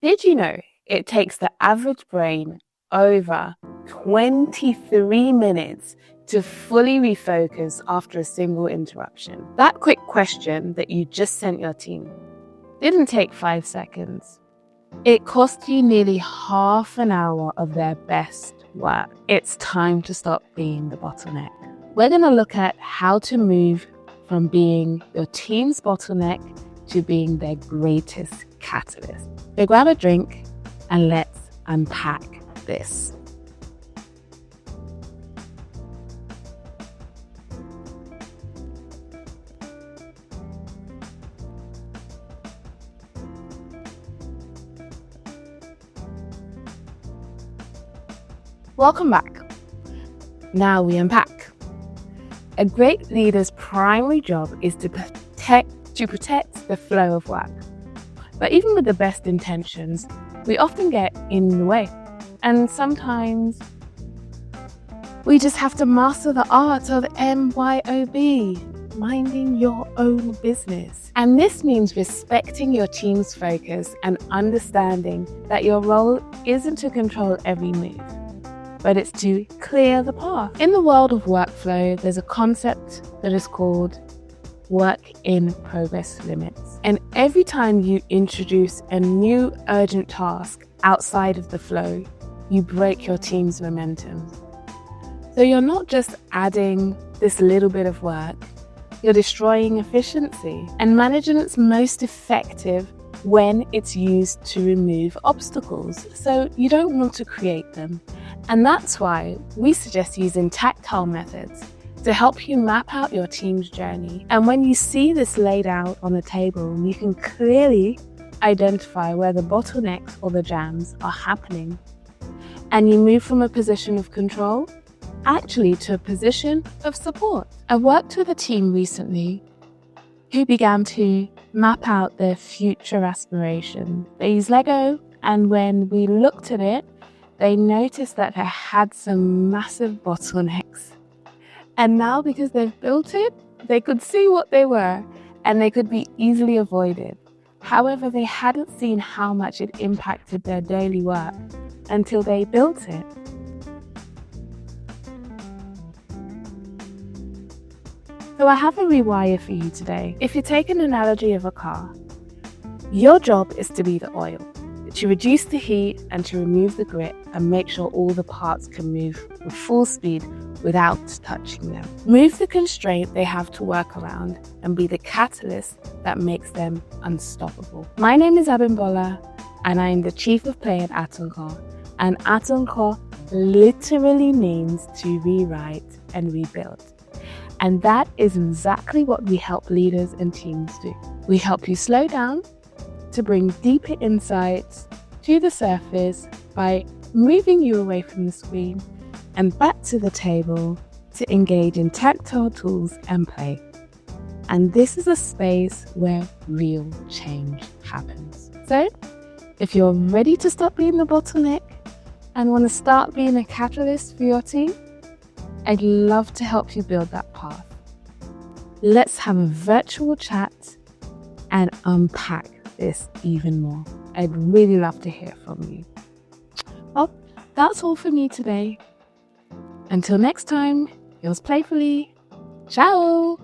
Did you know it takes the average brain over 23 minutes to fully refocus after a single interruption? That quick question that you just sent your team didn't take 5 seconds. It cost you nearly half an hour of their best work. It's time to stop being the bottleneck. We're going to look at how to move from being your team's bottleneck to being their greatest catalyst. So grab a drink and let's unpack this. Welcome back. Now we unpack. A great leader's primary job is to protect the flow of work. But even with the best intentions, we often get in the way. And sometimes we just have to master the art of MYOB, minding your own business. And this means respecting your team's focus and understanding that your role isn't to control every move, but it's to clear the path. In the world of workflow, there's a concept that is called work in progress limits. And every time you introduce a new urgent task outside of the flow, you break your team's momentum. So you're not just adding this little bit of work, you're destroying efficiency. And management's most effective when it's used to remove obstacles. So you don't want to create them. And that's why we suggest using tactile methods to help you map out your team's journey. And when you see this laid out on the table, you can clearly identify where the bottlenecks or the jams are happening. And you move from a position of control actually to a position of support. I worked with a team recently who began to map out their future aspiration. They used Lego, and when we looked at it, they noticed that it had some massive bottlenecks. And now, because they've built it, they could see what they were and they could be easily avoided. However, they hadn't seen how much it impacted their daily work until they built it. So I have a rewire for you today. If you take an analogy of a car, your job is to be the oil, to reduce the heat and to remove the grit and make sure all the parts can move with full speed without touching them. Move the constraint they have to work around and be the catalyst that makes them unstoppable. My name is Abimbola and I am the Chief of Play at Atunko. And Atunko literally means to rewrite and rebuild. And that is exactly what we help leaders and teams do. We help you slow down to bring deeper insights to the surface by moving you away from the screen and back to the table to engage in tactile tools and play. And this is a space where real change happens. So, if you're ready to stop being the bottleneck and want to start being a catalyst for your team, I'd love to help you build that path. Let's have a virtual chat and unpack this even more. I'd really love to hear from you. Well, that's all for me today. Until next time, yours playfully. Ciao!